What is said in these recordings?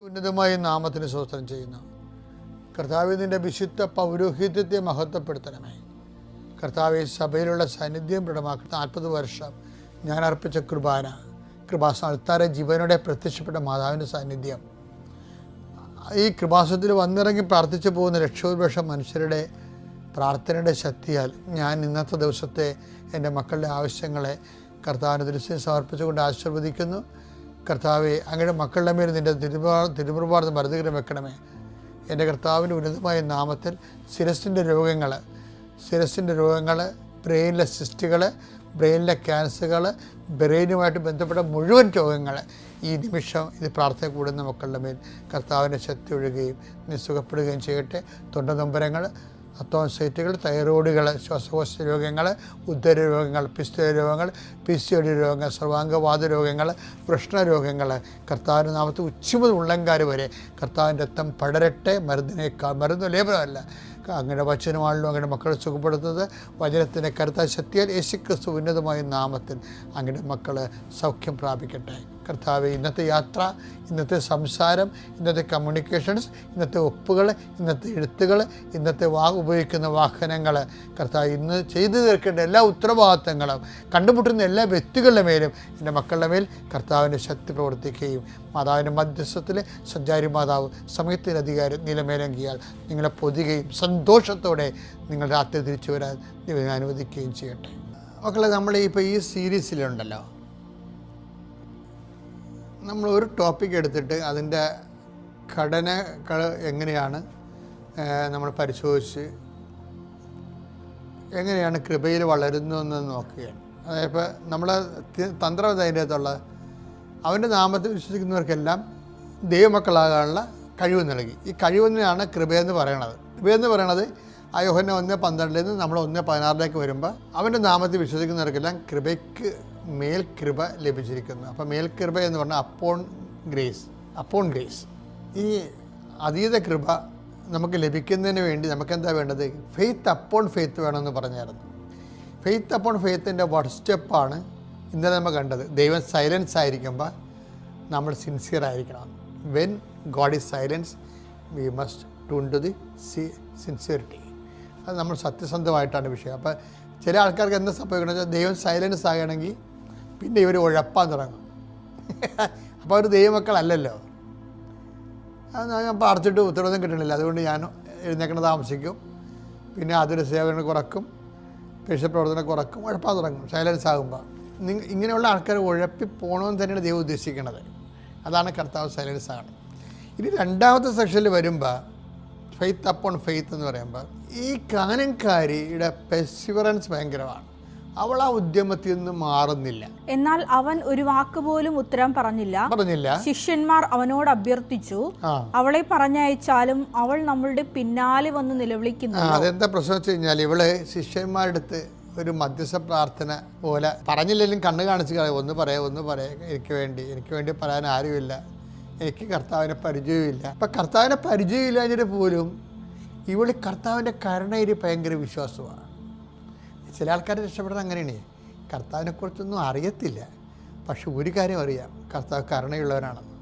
ഉന്നതമായ നാമത്തിന് സ്തോത്രം ചെയ്യുന്നു. കർത്താവേ, നിൻ്റെ വിശുദ്ധ പൗരോഹിത്യത്തെ മഹത്വപ്പെടുത്തണമേ. കർത്താവെ, സഭയിലുള്ള സാന്നിധ്യം ദൃഢമാക്കി 40 വർഷം ഞാൻ അർപ്പിച്ച കൃപാസ്ഥാനത്താരെ ജീവനോടെ പ്രത്യക്ഷപ്പെട്ട മാതാവിൻ്റെ സാന്നിധ്യം, ഈ കൃപാസനത്തിൽ വന്നിറങ്ങി പ്രാർത്ഥിച്ചു പോകുന്ന ലക്ഷോപലക്ഷം മനുഷ്യരുടെ പ്രാർത്ഥനയുടെ ശക്തിയാൽ ഞാൻ ഇന്നത്തെ ദിവസത്തെ എൻ്റെ മക്കളുടെ ആവശ്യങ്ങളെ കർത്താവിൻ്റെ ദൃശ്യം സമർപ്പിച്ചുകൊണ്ട് ആശീർവദിക്കുന്നു. കർത്താവെ, അങ്ങയുടെ മക്കളുടെ മേൽ നിൻ്റെ തിരുമുറുപാട് മരുന്നുകരം വെക്കണമേ. എൻ്റെ കർത്താവിൻ്റെ ഉന്നതമായ നാമത്തിൽ ശിരസിൻ്റെ രോഗങ്ങൾ, ബ്രെയിനിലെ സിസ്റ്റുകൾ, ബ്രെയിനിലെ ക്യാൻസറുകൾ, ബ്രെയിനുമായിട്ട് ബന്ധപ്പെട്ട മുഴുവൻ രോഗങ്ങൾ ഈ നിമിഷം ഇത് പ്രാർത്ഥന കൂടുന്ന മക്കളുടെ മേൽ കർത്താവിൻ്റെ ശക്തി ഒഴുകുകയും നീ സുഖപ്പെടുകയും ചെയ്യട്ടെ. തൊണ്ടനൊമ്പരങ്ങൾ, അത്തോൺസൈറ്റുകൾ, തൈറോയിഡുകൾ, ശ്വാസകോശ രോഗങ്ങൾ, ഉദര രോഗങ്ങൾ, പിസ്തുല രോഗങ്ങൾ, PCOD രോഗങ്ങൾ, സർവാംഗവാദ രോഗങ്ങൾ, വൃഷ്ണരോഗങ്ങൾ കർത്താവിൻ്റെ നാമത്തിൽ ഉച്ച മുതൽ ഉള്ളങ്കാർ വരെ കർത്താവിൻ്റെ രക്തം പടരട്ടെ. മരുന്ന് ലേപനമല്ല, അങ്ങനെ വചനമാണല്ലോ അങ്ങനെ മക്കളെ സുഖപ്പെടുത്തുന്നത്. വചനത്തിൻ്റെ കരുത്തായ ശക്തിയാൽ യേശുക്രിസ്തു ഉന്നതമായ നാമത്തിൽ അങ്ങനെ മക്കൾ സൗഖ്യം പ്രാപിക്കട്ടെ. കർത്താവെ, ഇന്നത്തെ യാത്ര, ഇന്നത്തെ സംസാരം, ഇന്നത്തെ കമ്മ്യൂണിക്കേഷൻസ്, ഇന്നത്തെ ഒപ്പുകൾ, ഇന്നത്തെ എഴുത്തുകൾ, ഇന്നത്തെ ഉപയോഗിക്കുന്ന വാഹനങ്ങൾ, കർത്താവ് ഇന്ന് ചെയ്തു തീർക്കേണ്ട എല്ലാ ഉത്തരവാദിത്തങ്ങളും കണ്ടുമുട്ടുന്ന എല്ലാ വ്യക്തികളുടെ മേലും എൻ്റെ മക്കളുടെ മേൽ കർത്താവിൻ്റെ ശക്തി പ്രവർത്തിക്കുകയും മാതാവിൻ്റെ മധ്യസ്ഥത്തിൽ സഞ്ചാരി മാതാവ് സമയത്തിൻ്റെ അധികാരം നിലമേലങ്കിയാൽ നിങ്ങളെ പൊതുകയും സന്തോഷത്തോടെ നിങ്ങൾ രാത്രി തിരിച്ചു വരാൻ ദൈവം അനുവദിക്കുകയും ചെയ്യട്ടെ. മക്കളെ, നമ്മൾ ഇപ്പോൾ ഈ സീരീസിലുണ്ടല്ലോ, നമ്മൾ ഒരു ടോപ്പിക് എടുത്തിട്ട് അതിൻ്റെ ഘടനകൾ എങ്ങനെയാണ് നമ്മൾ പരിശോധിച്ച് എങ്ങനെയാണ് കൃപയിൽ വളരുന്നതെന്ന് നോക്കുകയാണ്. അതായത് ഇപ്പോൾ നമ്മളെ തന്ത്രം അതിൻ്റെത്തുള്ള അവൻ്റെ നാമത്തിൽ വിശ്വസിക്കുന്നവർക്കെല്ലാം ദൈവമക്കളാകാനുള്ള കഴിവ് നൽകി. ഈ കഴിവെന്നാണ് കൃപയെന്ന് പറയണത്. കൃപയെന്ന് പറയണത് യോഹന്നാൻ 1:12 നമ്മൾ 1:16 വരുമ്പോൾ അവൻ്റെ നാമത്തിൽ വിശ്വസിക്കുന്നവർക്കെല്ലാം കൃപയ്ക്ക് മേൽ കൃപ ലഭിച്ചിരിക്കുന്നു. അപ്പോൾ മേൽകൃപ എന്ന് പറഞ്ഞാൽ അപ്പോൺ ഗ്രേസ്. ഈ അതീത കൃപ നമുക്ക് ലഭിക്കുന്നതിന് വേണ്ടി നമുക്കെന്താ വേണ്ടത്? ഫെയ്ത്ത് അപ്പോൺ ഫെയ്ത്ത് വേണമെന്ന് പറഞ്ഞായിരുന്നു. ഫെയ്ത്ത് അപ്പോൺ ഫെയ്ത്തിൻ്റെ വൺ സ്റ്റെപ്പാണ് ഇന്നലെ നമ്മൾ കണ്ടത്. ദൈവം സൈലൻസ് ആയിരിക്കുമ്പോൾ നമ്മൾ സിൻസിയർ ആയിരിക്കണം. When God is silence we must tune to the sincerity. അത് നമ്മൾ സത്യസന്ധമായിട്ടാണ് വിഷയം. അപ്പോൾ ചില ആൾക്കാർക്ക് എന്താ സംഭവിക്കണമെന്ന് വെച്ചാൽ ദൈവം സൈലൻസ് ആകണമെങ്കിൽ പിന്നെ ഇവർ ഉഴപ്പാൻ തുടങ്ങും. അപ്പോൾ അവർ ദൈവമക്കളല്ലല്ലോ. ഞാൻ പ്രാർത്ഥിച്ചിട്ട് ഉത്തരവൊന്നും കിട്ടണില്ല, അതുകൊണ്ട് ഞാൻ എഴുന്നേക്കണ താമസിക്കും, പിന്നെ അതൊരു സേവനം കുറക്കും, പ്രവർത്തനം കുറക്കും, ഉഴപ്പാൻ തുടങ്ങും സൈലൻസ് ആകുമ്പോൾ. ഇങ്ങനെയുള്ള ആൾക്കാർ ഉഴപ്പി പോകണമെന്ന് തന്നെയാണ് ദൈവം ഉദ്ദേശിക്കുന്നത്. അതാണ് കർത്താവ് സൈലൻസ് ആണ്. ഇനി രണ്ടാമത്തെ സെക്ഷനിൽ വരുമ്പോൾ ഫെയ്ത്ത് അപ്പോൺ ഫെയ്ത്ത് എന്ന് പറയുമ്പോൾ ഈ കാനൻകാരിയുടെ പെർസിവറൻസ് ഭയങ്കരമാണ്. അവൾ ആ ഉദ്യമത്തിൽ നിന്ന് മാറുന്നില്ല. എന്നാൽ അവൻ ഒരു വാക്ക് പോലും ഉത്തരം പറഞ്ഞില്ല. ശിഷ്യന്മാർ അവനോട് അഭ്യർത്ഥിച്ചു, അവളെ പറഞ്ഞയച്ചാലും അവൾ നമ്മളുടെ പിന്നാലെ വന്ന് നിലവിളിക്കുന്നു. അതെന്താ പ്രശ്നം വെച്ച് കഴിഞ്ഞാൽ, ഇവള് ശിഷ്യന്മാരുടെ അടുത്ത് ഒരു മധ്യസ്ഥ പ്രാർത്ഥന പോലെ പറഞ്ഞില്ലെങ്കിലും കണ്ണ് കാണിച്ച് കളയും. ഒന്ന് പറയാം, എനിക്ക് വേണ്ടി പറയാൻ ആരുമില്ല, എനിക്ക് കർത്താവിനെ പരിചയമില്ല. അപ്പം കർത്താവിനെ പരിചയമില്ലാഞ്ഞിട്ട് പോലും ഇവള് കർത്താവിൻ്റെ കരുണയിൽ ഭയങ്കര വിശ്വാസമാണ്. ചില ആൾക്കാരെ രക്ഷപ്പെടുന്നത് അങ്ങനെയാണ്. കർത്താവിനെക്കുറിച്ചൊന്നും അറിയത്തില്ല, പക്ഷെ ഒരു കാര്യം അറിയാം, കർത്താവ് കരുണയുള്ളവനാണെന്ന്.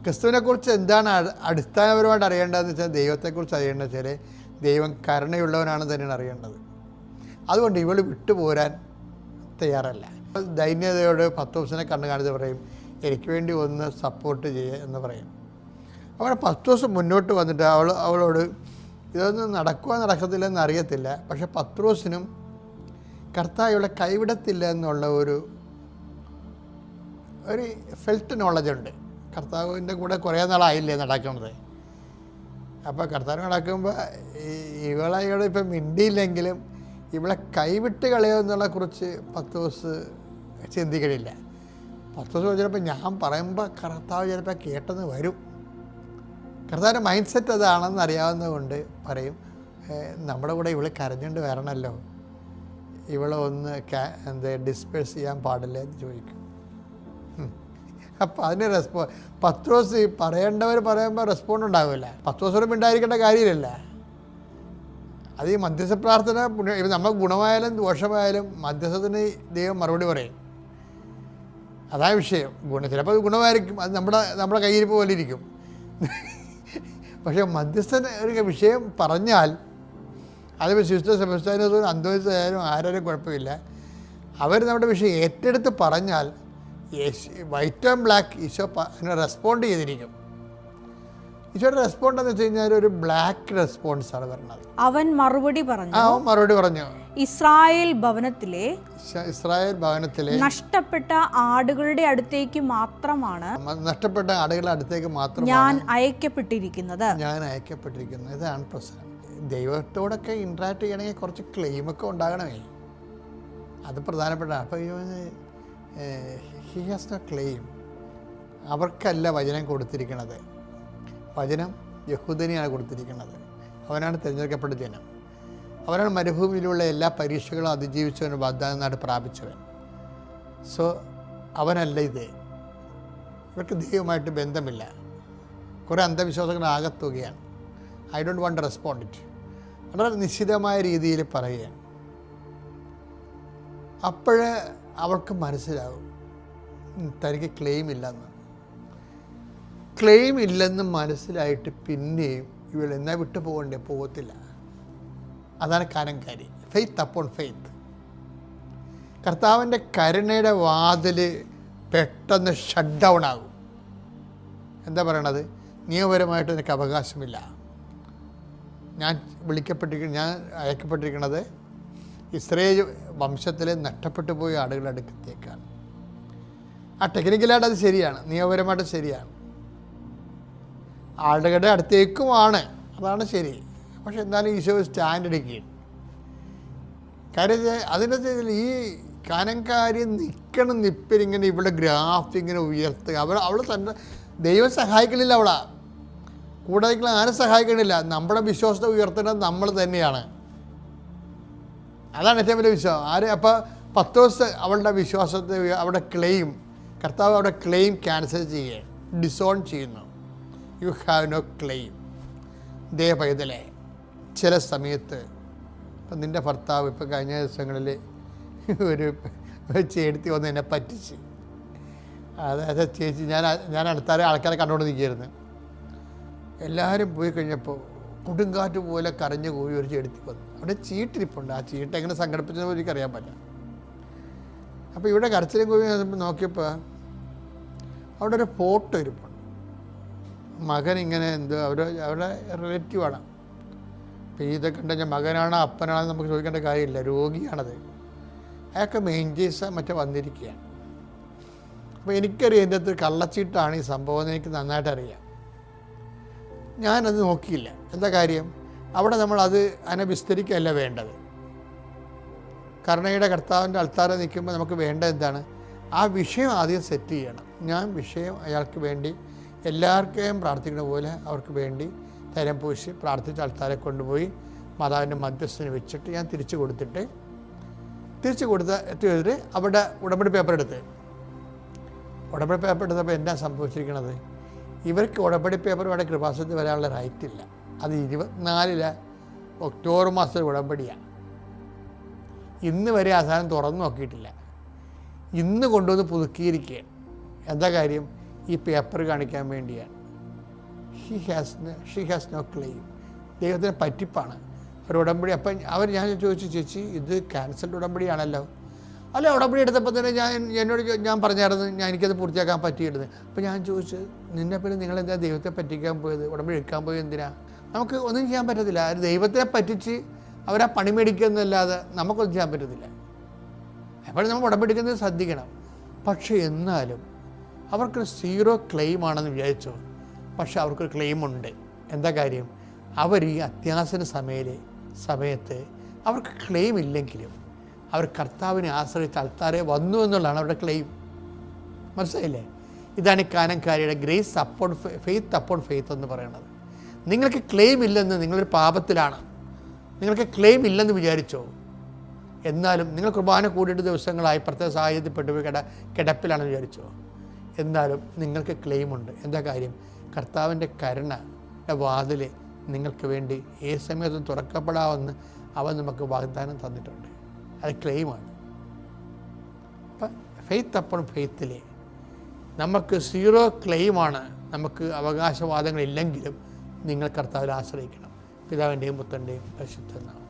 ക്രിസ്തുവിനെക്കുറിച്ച് എന്താണ് അടിസ്ഥാനപരമായിട്ട് അറിയേണ്ടതെന്ന് വെച്ചാൽ ദൈവത്തെക്കുറിച്ച് അറിയേണ്ടത് വെച്ചാൽ ദൈവം കരുണയുള്ളവനാണെന്ന് തന്നെയാണ് അറിയേണ്ടത്. അതുകൊണ്ട് ഇവൾ വിട്ടുപോരാൻ തയ്യാറല്ല. ദൈന്യതയോട് പത്രോസിനെ കണ്ണു കാണിച്ച് പറയും, എനിക്ക് വേണ്ടി ഒന്ന് സപ്പോർട്ട് ചെയ്യുക എന്ന് പറയും. അവിടെ പത്രോസ് മുന്നോട്ട് വന്നിട്ട് അവളോട് ഇതൊന്നും നടക്കത്തില്ലെന്ന് അറിയത്തില്ല, പക്ഷെ പത്രോസിനും കർത്താവ് ഇവളെ കൈവിടത്തില്ല എന്നുള്ള ഒരു ഫെൽറ്റ് നോളജുണ്ട്. കർത്താവിൻ്റെ കൂടെ കുറേ നാളായില്ലേ നടക്കുന്നത്. അപ്പോൾ കർത്താവ് നടക്കുമ്പോൾ ഇവളോട് ഇപ്പം മിണ്ടിയില്ലെങ്കിലും ഇവളെ കൈവിട്ട് കളയുമെന്നുള്ള കുറിച്ച് പത്രോസ് ചിന്തിക്കണില്ല. പത്രോസ് ചിലപ്പോൾ ഞാൻ പറയുമ്പോൾ കർത്താവ് ചിലപ്പോൾ കേട്ടെന്ന് വരും. കർത്താവിൻ്റെ മൈൻഡ് സെറ്റ് അതാണെന്ന് അറിയാവുന്നത് കൊണ്ട് പറയും, നമ്മുടെ കൂടെ ഇവളെ കരഞ്ഞുകൊണ്ട് വരണമല്ലോ, ഇവളെ ഒന്ന് ഡിസ്പേഴ്സ് ചെയ്യാൻ പാടില്ല എന്ന് ചോദിക്കും. അപ്പോൾ അതിന് പത്രോസ് പറയേണ്ടവർ പറയുമ്പോൾ റെസ്പോണ്ട് ഉണ്ടാവില്ല. പത്രോസോടും ഉണ്ടായിരിക്കേണ്ട കാര്യമില്ല. അത് ഈ മധ്യസ്ഥ പ്രാർത്ഥന നമുക്ക് ഗുണമായാലും ദോഷമായാലും മധ്യസ്ഥത്തിന് ദൈവം മറുപടി പറയും. അതാ വിഷയം. ചിലപ്പോൾ അത് ഗുണമായിരിക്കും, അത് നമ്മുടെ കയ്യിരിപ്പ് പോലെ ഇരിക്കും. പക്ഷേ മധ്യസ്ഥൻ ഒരു വിഷയം പറഞ്ഞാൽ അതിപ്പോൾ സിസ്റ്റർ സെബസ്ത്യാനോസും അന്തോനിസായാലും ആരാലും കുഴപ്പമില്ല, അവർ നമ്മുടെ വിഷയം ഏറ്റെടുത്ത് പറഞ്ഞാൽ വൈറ്റ് ആൻഡ് ബ്ലാക്ക് ഈശോ അതിനെ റെസ്പോണ്ട് ചെയ്തിരിക്കും. ഈശോയുടെ റെസ്പോണ്ട് എന്ന് വെച്ച് കഴിഞ്ഞാൽ ഒരു ബ്ലാക്ക് റെസ്പോൺസാണ് പറയുന്നത്. അവൻ മറുപടി പറഞ്ഞു, ഇസ്രായേൽ ഭവനത്തിലെ നഷ്ടപ്പെട്ട ആടുകളുടെ അടുത്തേക്ക് മാത്രമാണ് ഞാൻ അയക്കപ്പെട്ടിരിക്കുന്നത്. ഇതാണ് പ്രശ്നം. ദൈവത്തോടൊക്കെ ഇൻട്രാക്ട് ചെയ്യണമെങ്കിൽ കുറച്ച് ക്ലെയിമൊക്കെ ഉണ്ടാകണമേ, അത് പ്രധാനപ്പെട്ടതാണ്. അപ്പോൾ ഹി ഹാസ് നോ ക്ലെയിം. അവർക്കല്ല വചനം കൊടുത്തിരിക്കുന്നത്, വചനം യഹൂദനെയാണ് കൊടുത്തിരിക്കുന്നത്. അവനാണ് തിരഞ്ഞെടുക്കപ്പെട്ട ജനം, അവനാണ് മരുഭൂമിയിലുള്ള എല്ലാ പരീക്ഷകളും അതിജീവിച്ചവൻ, വാഗ്ദാന നാട് പ്രാപിച്ചവൻ. സോ അവനല്ല ഇത്. ഇവർക്ക് ദൈവമായിട്ട് ബന്ധമില്ല, കുറേ അന്ധവിശ്വാസങ്ങൾ ആകത്തുകയാണ്. I don't want to respond it. വളരെ നിശ്ചിതമായ രീതിയിൽ പറയുകയാണ്. അപ്പോഴേ അവൾക്ക് മനസ്സിലാകും തനിക്ക് ക്ലെയിം ഇല്ലെന്ന്. ക്ലെയിം ഇല്ലെന്ന് മനസ്സിലായിട്ട് പിന്നെയും ഇവൾ എന്നാ വിട്ടു പോകത്തില്ല. അതാണ് കാനംകാരി. Faith upon faith. കർത്താവിൻ്റെ കരുണയുടെ വാതിൽ പെട്ടെന്ന് ഷട്ട് ഡൗൺ ആകും. എന്താ പറയണത്? നിയമപരമായിട്ട് എനിക്ക് അവകാശമില്ല. ഞാൻ അയക്കപ്പെട്ടിരിക്കുന്നത് ഇസ്രായേൽ വംശത്തിലെ നഷ്ടപ്പെട്ടു പോയ ആടുകളുടെ അടുക്കത്തേക്കാണ്. ടെക്നിക്കലായിട്ട് അത് ശരിയാണ്, നിയമപരമായിട്ട് ശരിയാണ്, ആളുകളുടെ അടുത്തേക്കുമാണ്, അതാണ് ശരി. പക്ഷെ എന്നാലും ഈശോ സ്റ്റാൻഡ് എടുക്കുകയും കാര്യം അതിൻ്റെ ഈ കാനംകാരി നിപ്പിരിങ്ങനെ ഇവിടെ ഗ്രാഫ് ഇങ്ങനെ ഉയർത്തുക. അവൾ തന്നെ ദൈവം സഹായിക്കണില്ല, അവളാ കൂടെ ആരും സഹായിക്കണില്ല. നമ്മുടെ വിശ്വാസത്തെ ഉയർത്തേണ്ടത് നമ്മൾ തന്നെയാണ്. അതാണ് ഏറ്റവും വലിയ വിശ്വാസം. അപ്പോൾ പത്രോസ് അവളുടെ വിശ്വാസത്തെ അവിടെ ക്ലെയിം, കർത്താവ് അവിടെ ക്ലെയിം ക്യാൻസൽ ചെയ്യുക, ഡിസോൺ ചെയ്യുന്നു. You have no claim. ദേ പൈതലേ, ചില സമയത്ത് ഇപ്പം നിൻ്റെ ഭർത്താവ് ഇപ്പം കഴിഞ്ഞ ദിവസങ്ങളിൽ ഒരു ചേട്ടത്തി വന്ന് എന്നെ പറ്റിച്ച്. അതായത് ചേച്ചി, ഞാൻ അടുത്ത ആൾക്കാരെ കണ്ടുകൊണ്ട് നിൽക്കുകയായിരുന്നു. എല്ലാവരും പോയി കഴിഞ്ഞപ്പോൾ കൊടുങ്കാറ്റ് പോലെ കരഞ്ഞു പോയി ഒരു ചേട്ടത്തി വന്നു. അവിടെ ചീട്ടിരിപ്പുണ്ട്. ആ ചീട്ട് എങ്ങനെ സംഘടിപ്പിച്ചതെന്ന് എനിക്കറിയാൻ പറ്റില്ല. അപ്പോൾ ഇവിടെ കരച്ചിലും പോയി നോക്കിയപ്പോൾ അവിടെ ഒരു ഫോട്ടോ ഇരിപ്പുണ്ട്. മകൻ ഇങ്ങനെ അവരുടെ റിലേറ്റീവാണ്. അപ്പോൾ ഇതൊക്കെ ഉണ്ടെങ്കിൽ മകനാണോ അപ്പനാണോ നമുക്ക് ചോദിക്കേണ്ട കാര്യമില്ല, രോഗിയാണത്. അയാൾക്ക് മെയിൻ കേസ് മറ്റേ വന്നിരിക്കുകയാണ്. അപ്പോൾ എനിക്കറിയാം എൻ്റെ അടുത്ത് കള്ളച്ചീട്ടാണ് ഈ സംഭവം എന്ന് എനിക്ക് നന്നായിട്ട് അറിയാം. ഞാനത് നോക്കിയില്ല. എന്താ കാര്യം? അവിടെ നമ്മളത് അതിനെ വിസ്തരിക്കുകയല്ല വേണ്ടത്. കരുണയുടെ കർത്താവിൻ്റെ അൾത്താരെ നിൽക്കുമ്പോൾ നമുക്ക് വേണ്ടത് എന്താണ്? ആ വിഷയം ആദ്യം സെറ്റ് ചെയ്യണം. ഞാൻ വിഷയം അയാൾക്ക് വേണ്ടി എല്ലാവർക്കും പ്രാർത്ഥിക്കുന്ന പോലെ അവർക്ക് വേണ്ടി തരം പൂശി പ്രാർത്ഥിച്ച് ആൾക്കാരെ കൊണ്ടുപോയി മാതാവിൻ്റെ മധ്യസ്ഥന് വെച്ചിട്ട് ഞാൻ തിരിച്ചു കൊടുത്തിട്ട് അവിടെ ഉടമ്പടി പേപ്പർ എടുത്തപ്പോൾ എന്താ സംഭവിച്ചിരിക്കുന്നത്? ഇവർക്ക് ഉടമ്പടി പേപ്പർ ഇവിടെ കൃപാസനത്തിൽ വരാനുള്ള റൈറ്റില്ല. അത് 24 ഒക്ടോബർ മാസത്തിൽ ഉടമ്പടിയാണ്. ഇന്ന് വരെ ആ സാധനം തുറന്നു നോക്കിയിട്ടില്ല. ഇന്ന് കൊണ്ടുവന്ന് പുതുക്കിയിരിക്കുകയാണ്. എന്താ കാര്യം? ഈ പേപ്പർ കാണിക്കാൻ വേണ്ടിയാണ്. She has no claim. ദൈവത്തിന് പറ്റിപ്പാണ് ഒരു ഉടമ്പടി. അപ്പം ഞാൻ ചോദിച്ചു, ചേച്ചി ഇത് ക്യാൻസൽഡ് ഉടമ്പടിയാണല്ലോ. അല്ല, ഉടമ്പടി എടുത്തപ്പോൾ തന്നെ ഞാൻ പറഞ്ഞായിരുന്നു എനിക്കത് പൂർത്തിയാക്കാൻ പറ്റിയിരുന്നത്. അപ്പോൾ ഞാൻ ചോദിച്ചു, നിന്നെ പിന്നെ നിങ്ങളെന്താ ദൈവത്തെ പറ്റിക്കാൻ പോയത്? ഉടമ്പടി എടുക്കാൻ പോയത് എന്തിനാ? നമുക്ക് ഒന്നും ചെയ്യാൻ പറ്റത്തില്ല. ദൈവത്തെ പറ്റിച്ച് അവരാ പണി മേടിക്കുന്നതല്ലാതെ നമുക്കൊന്നും ചെയ്യാൻ പറ്റത്തില്ല. എപ്പോഴും നമ്മൾ ഉടമ്പടിക്കുന്നത് ശ്രദ്ധിക്കണം. പക്ഷേ എന്നാലും അവർക്ക് 0 ക്ലെയിമാണെന്ന് വിചാരിച്ചോ? പക്ഷെ അവർക്കൊരു ക്ലെയിമുണ്ട്. എന്താ കാര്യം? അവർ ഈ അത്യാസന സമയത്ത് അവർക്ക് ക്ലെയിം ഇല്ലെങ്കിലും അവർ കർത്താവിനെ ആശ്രയിച്ച് ആൾക്കാരെ വന്നു എന്നുള്ളതാണ് അവരുടെ ക്ലെയിം. മനസ്സിലായില്ലേ? ഇതാണ് ഈ കാനംകാരിയുടെ grace upon faith upon faith എന്ന് പറയുന്നത്. നിങ്ങൾക്ക് ക്ലെയിം ഇല്ലെന്ന് നിങ്ങളൊരു പാപത്തിലാണ്. നിങ്ങൾക്ക് ക്ലെയിം ഇല്ലെന്ന് വിചാരിച്ചോ? എന്നാലും നിങ്ങൾ കുർബാന കൂടിയിട്ട് ദിവസങ്ങളായി പ്രത്യേക സാഹചര്യത്തിൽ പോയി കിടപ്പിലാണെന്ന് വിചാരിച്ചോ? എന്നാലും നിങ്ങൾക്ക് ക്ലെയിമുണ്ട്. എന്താ കാര്യം? കർത്താവിൻ്റെ കരുണയുടെ വാതിൽ നിങ്ങൾക്ക് വേണ്ടി ഏത് സമയത്തും തുറക്കപ്പെടാമെന്ന് അവൻ നമുക്ക് വാഗ്ദാനം തന്നിട്ടുണ്ട്. അത് ക്ലെയിമാണ്. അപ്പം ഫെയ്ത്ത് അപ്പോൺ ഫെയ്ത്തിൽ നമുക്ക് 0 ക്ലെയിമാണ് നമുക്ക് അവകാശവാദങ്ങളില്ലെങ്കിലും നിങ്ങൾ കർത്താവിൽ ആശ്രയിക്കണം. പിതാവിൻ്റെയും പുത്രൻ്റെയും പരിശുദ്ധ നാമത്തിൽ.